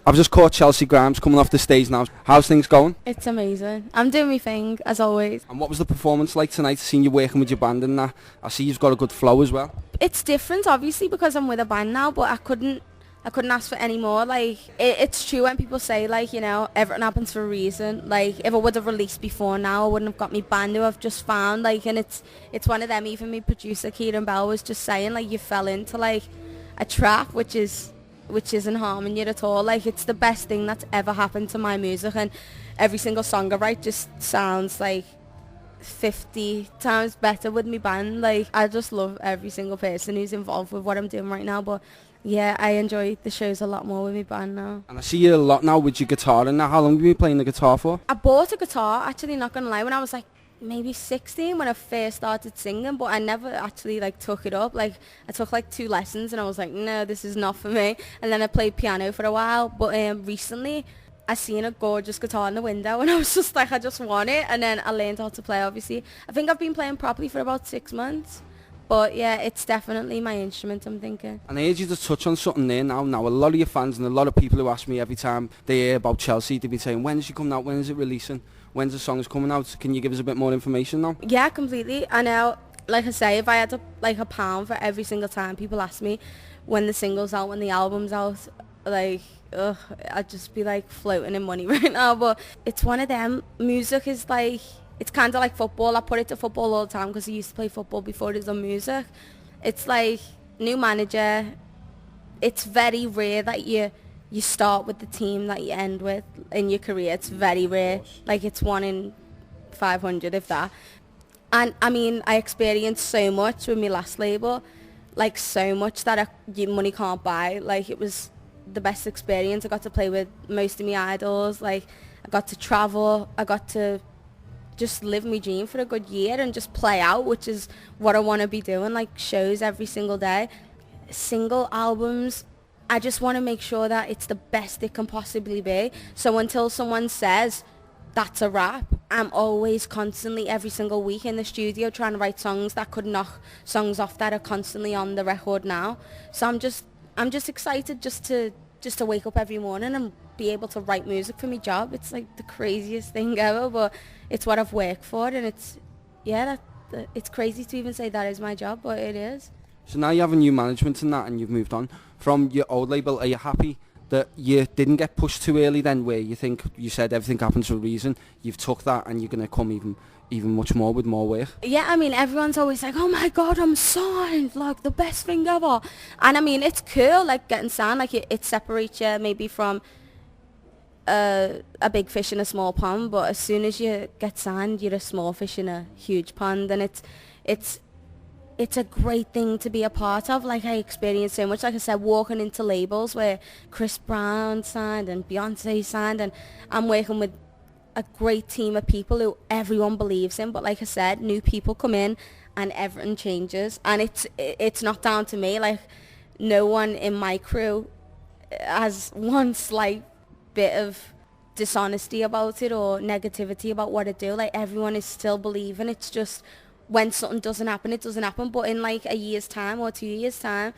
I've just caught Chelcee Grimes coming off the stage now. How's things going? It's amazing. I'm doing my thing, as always. And what was the performance like tonight, seeing you working with your band and that? I see you've got a good flow as well. It's different, obviously, because I'm with a band now, but I couldn't ask for any more. Like, it's true when people say, like, you know, everything happens for a reason. Like, if I would have released before now, I wouldn't have got my band who I've just found. Like, and it's one of them. Even my producer, Kieran Bell, was just saying, like, you fell into, like, a trap, which isn't harming you at all. Like, it's the best thing that's ever happened to my music, and every single song I write just sounds like 50 times better with me band. Like, I just love every single person who's involved with what I'm doing right now, but yeah, I enjoy the shows a lot more with my band now. And I see you a lot now with your guitar and that. How long have you been playing the guitar for? I bought a guitar, actually, not gonna lie, when I was like maybe 16 when I first started singing, but I never actually like took it up. Like, I took like 2 lessons and I was like, no, this is not for me. And then I played piano for a while, but recently I seen a gorgeous guitar in the window and I was just like, I just want it. And then I learned how to play, obviously. I think I've been playing properly for about 6 months. But yeah, it's definitely my instrument, I'm thinking. And I heard you to touch on something there now. Now, a lot of your fans and a lot of people who ask me every time they hear about Chelcee, they've been saying, when is she coming out? When is it releasing? When's the songs coming out? Can you give us a bit more information now? Yeah, completely. I know, like I say, if I had like a pound for every single time people ask me when the single's out, when the album's out, like, I'd just be like floating in money right now. But it's one of them. Music is like, it's kind of like football. I put it to football all the time because I used to play football before it was on music. It's like new manager. It's very rare that you start with the team that you end with in your career. It's very rare. Like, it's 1 in 500, if that. And I mean, I experienced so much with my last label, like so much that your money can't buy. Like, it was the best experience. I got to play with most of my idols. Like, I got to travel. I got to just live my dream for a good year and just play out, which is what I want to be doing, like shows every single day, single albums. I just want to make sure that it's the best it can possibly be. So until someone says that's a wrap, I'm always constantly every single week in the studio trying to write songs that could knock songs off that are constantly on the record now. So I'm just excited just to wake up every morning and be able to write music for my job. It's like the craziest thing ever, but it's what I've worked for, and it's crazy to even say that is my job, but it is. So now you have a new management and that, and you've moved on from your old label. Are you happy that you didn't get pushed too early then, where you think you said everything happens for a reason? You've took that and you're going to come even much more with more work? Yeah, I mean, everyone's always like, oh my God, I'm signed, like the best thing ever. And I mean, it's cool, like getting signed, like it separates you maybe from a big fish in a small pond, but as soon as you get signed, you're a small fish in a huge pond, and it's a great thing to be a part of. Like, I experienced so much, like I said, walking into labels where Chris Brown signed and Beyonce signed, and I'm working with a great team of people who everyone believes in. But like I said, new people come in and everything changes, and it's not down to me. Like, no one in my crew has one slight bit of dishonesty about it or negativity about what I do. Like, everyone is still believing. It's just when something doesn't happen, it doesn't happen. But in like a year's time or 2 years time,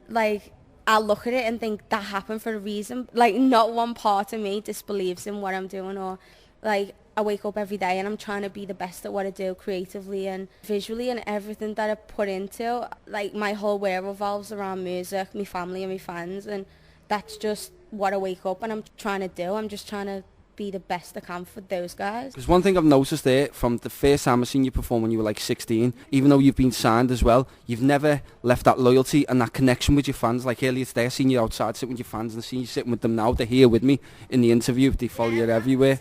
like, I'll look at it and think that happened for a reason. Like, not one part of me disbelieves in what I'm doing, or like, I wake up every day and I'm trying to be the best at what I do creatively and visually, and everything that I put into, like, my whole world revolves around music, my family and my fans, and that's just what I wake up and I'm trying to do. I'm just trying to be the best I can for those guys. There's one thing I've noticed there from the first time I seen you perform when you were like 16, even though you've been signed as well, you've never left that loyalty and that connection with your fans. Like, earlier today, I seen you outside sitting with your fans, and I seen you sitting with them now. They're here with me in the interview. They follow you everywhere.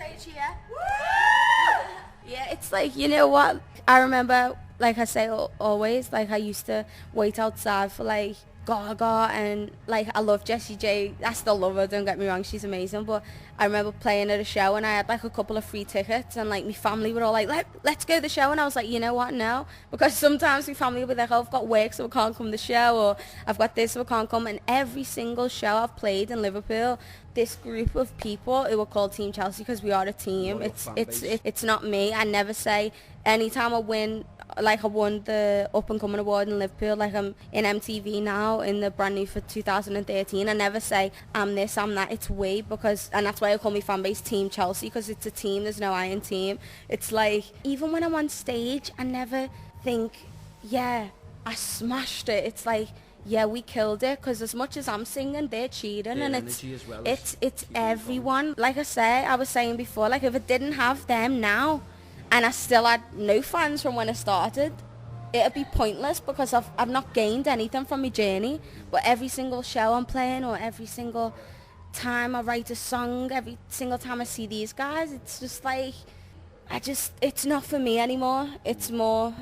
Yeah, it's like, you know what? I remember, like I say always, like, I used to wait outside for like Gaga, and like, I love Jessie J. I still love her, don't get me wrong, she's amazing. But I remember playing at a show and I had like a couple of free tickets, and like my family were all like, let's go to the show, and I was like, you know what, no, because sometimes my family will be like, oh, I've got work so I can't come to the show, or I've got this so I can't come. And every single show I've played in Liverpool, this group of people who are called Team Chelcee, because we are a team, it's not me. I never say anytime I win like I won the Up and Coming Award in Liverpool. Like I'm in MTV now in the brand new for 2013. I never say I'm this, I'm that. It's we, because, and that's why I call my fan base Team Chelcee, because it's a team. There's no I in team. It's like even when I'm on stage, I never think, yeah, I smashed it. It's like, yeah, we killed it, because as much as I'm singing, they're cheering, and it's everyone. Like I say, I was saying before, like if I didn't have them now, and I still had no fans from when I started, it'd be pointless, because I've not gained anything from my journey. But every single show I'm playing, or every single time I write a song, every single time I see these guys, it's just like, it's not for me anymore. It's more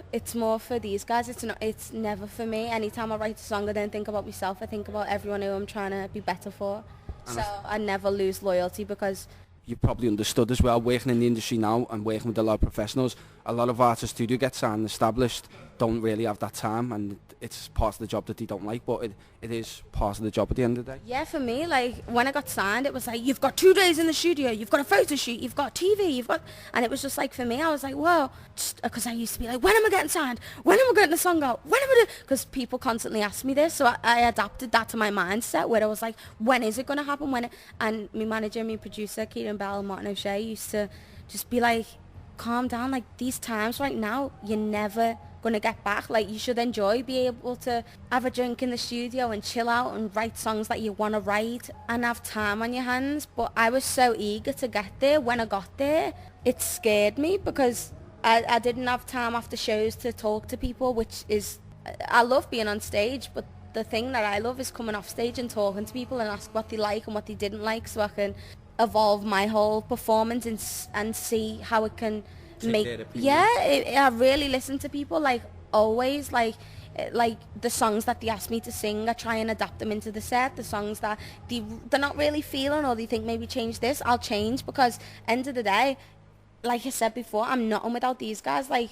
for these guys. It's never for me. Anytime I write a song, I don't think about myself. I think about everyone who I'm trying to be better for. So I never lose loyalty, because you've probably understood as well, working in the industry now and working with a lot of professionals, a lot of artists who do get signed and established don't really have that time, and it's part of the job that they don't like, but it is part of the job at the end of the day. Yeah, for me, like when I got signed, it was like, you've got 2 days in the studio, you've got a photo shoot, you've got TV, and it was just like, for me, I was like, whoa, because I used to be like, when am I getting signed? When am I getting the song out? When am I doing? Because people constantly ask me this, so I adapted that to my mindset, where I was like, when is it going to happen? And my manager, my producer, Kieran Bell and Martin O'Shea used to just be like, calm down, like these times right now, you're never gonna get back. Like you should be able to have a drink in the studio and chill out and write songs that you want to write and have time on your hands. But I was so eager to get there. When I got there, it scared me, because I didn't have time after shows to talk to people, which is, I love being on stage, but the thing that I love is coming off stage and talking to people and ask what they like and what they didn't like, so I can evolve my whole performance and see how it can I really listen to people, like always, like the songs that they ask me to sing, I try and adapt them into the set. The songs that they're not really feeling, or they think maybe change this, I'll change, because end of the day, like I said before, I'm nothing without these guys. Like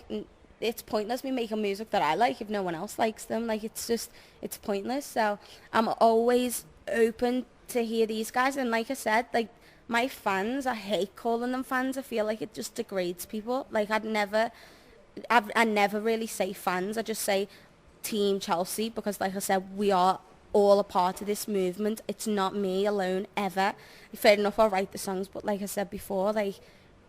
it's pointless me making music that I like if no one else likes them. Like it's pointless. So I'm always open to hear these guys, and like I said, like my fans, I hate calling them fans. I feel like it just degrades people. Like I never really say fans. I just say Team Chelcee, because like I said, we are all a part of this movement. It's not me alone ever. Fair enough, I'll write the songs, but like I said before, like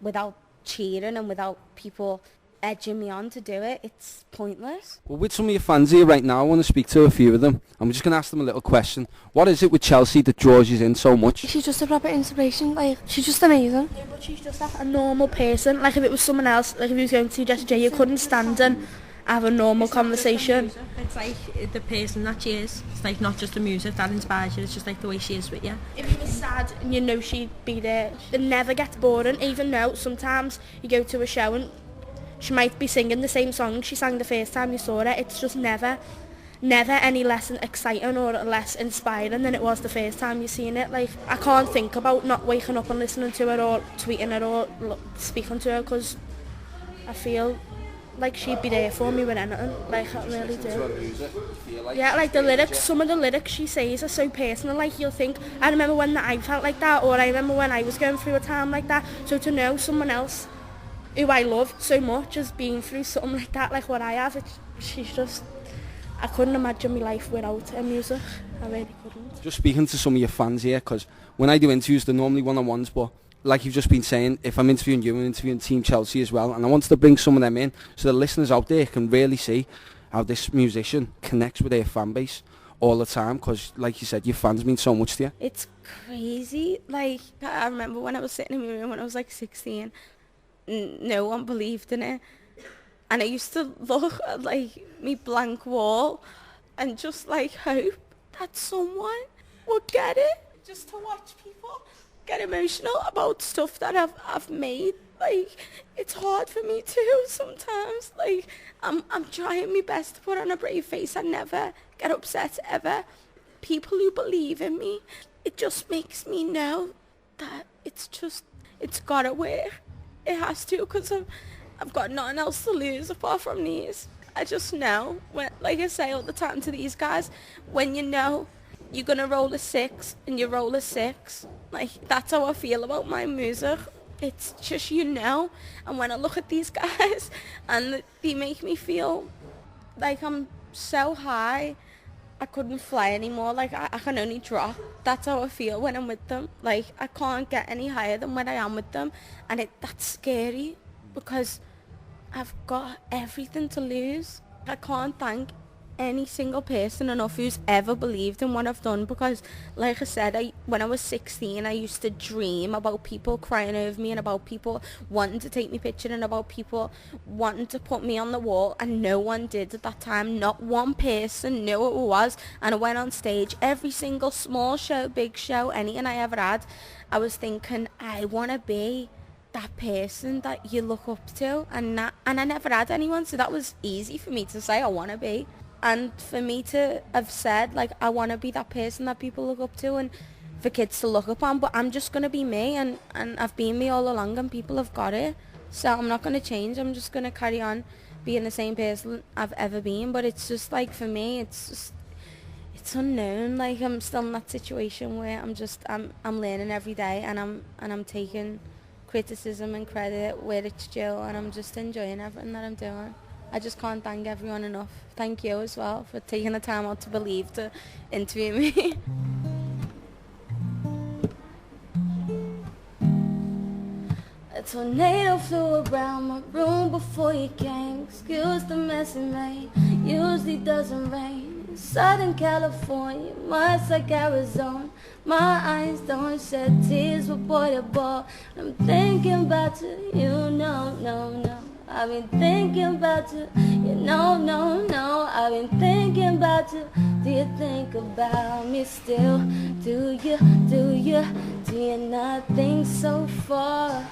without cheering and without people edging me on to do it, it's pointless. Well, with some of your fans here right now, I want to speak to a few of them. I'm just going to ask them a little question. What is it with Chelcee that draws you in so much? She's just a proper inspiration. Like, she's just amazing. Yeah, but she's just a normal person. Like, if it was someone else, like if he was going to Jessie J, you couldn't stand and have a normal conversation. It's like the person that she is. It's like not just the music that inspires you, it's just like the way she is with you. If you were sad and you know she'd be there, it never gets boring, even though sometimes you go to a show and she might be singing the same song she sang the first time you saw her. It's just never any less exciting or less inspiring than it was the first time you seen it. Like, I can't think about not waking up and listening to her or tweeting her or speaking to her, because I feel like she'd be there for me with anything. Like, I really do. Yeah, like the lyrics, some of the lyrics she says are so personal. Like, you'll think, I remember when I felt like that, or I remember when I was going through a time like that. So to know someone else who I love so much has been through something like that, like what I have, she's just, I couldn't imagine my life without her music. I really couldn't. Just speaking to some of your fans here, because when I do interviews, they're normally one-on-ones, but like you've just been saying, if I'm interviewing you, I'm interviewing Team Chelcee as well, and I wanted to bring some of them in so the listeners out there can really see how this musician connects with their fan base all the time, because like you said, your fans mean so much to you. It's crazy. Like, I remember when I was sitting in my room when I was like 16, no one believed in it, and I used to look at like me blank wall and just like hope that someone would get it, just to watch people get emotional about stuff that I've made. Like, it's hard for me too sometimes. Like, I'm trying my best to put on a brave face and never get upset ever. People who believe in me, it just makes me know that it's gotta work. It has to, because I've got nothing else to lose apart from these. I just know, when, like I say all the time to these guys, when you know you're going to roll a 6 and you roll a 6, like, that's how I feel about my music. it's just, and when I look at these guys and they make me feel like I'm so high I couldn't fly anymore. Like I can only drop. That's how I feel when I'm with them. Like I can't get any higher than when I am with them, and that's scary because I've got everything to lose. I can't thank any single person enough who's ever believed in what I've done, because like I said, when I was 16 I used to dream about people crying over me and about people wanting to take me picture and about people wanting to put me on the wall, and no one did at that time. Not one person knew what it was, and I went on stage every single small show, big show, anything I ever had. I was thinking I want to be that person that you look up to, and I never had anyone, so that was easy for me to say I want to be. And for me to have said, like, I want to be that person that people look up to and for kids to look up on, but I'm just going to be me, and I've been me all along, and people have got it. So I'm not going to change. I'm just going to carry on being the same person I've ever been. But it's just, like, for me, it's unknown. Like, I'm still in that situation where I'm learning every day, and I'm taking criticism and credit where it's due, and I'm just enjoying everything that I'm doing. I just can't thank everyone enough. Thank you as well for taking the time out to believe to interview me. A tornado flew around my room before you came. Excuse the mess it made. Usually doesn't rain in Southern California, much like Arizona. My eyes don't shed tears, but boy, they ball. I'm thinking about you, no. I've been thinking about you, no. I've been thinking about you. Do you think about me still? Do you not think so far?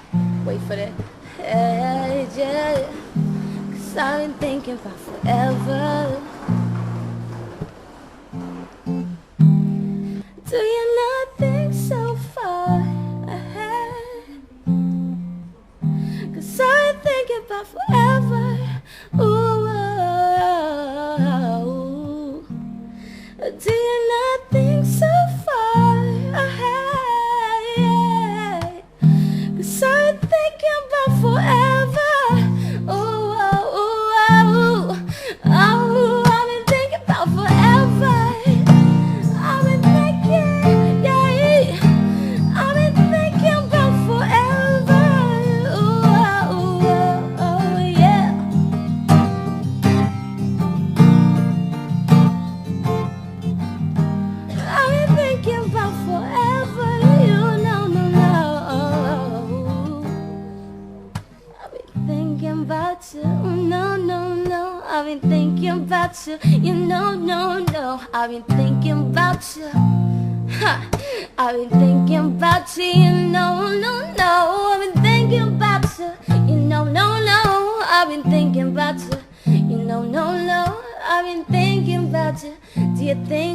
Wait for that. Yeah. 'Cause I've been thinking about forever. Do you not think so far ahead? 'Cause I've been thinking about forever. Ooh. Do you not think so far ahead? 'Cause I've been thinking about forever. Ooh. I've been thinking about forever. I've been thinking, yeah. I've been thinking about forever. Ooh, yeah. I've been thinking about forever. No. I've been thinking about you. No. I've been thinking about you. No. I've been thinking about you. I've been thinking about you. No. I've been thinking about you. No. I've been thinking about you. No. I've been thinking about you. Do you think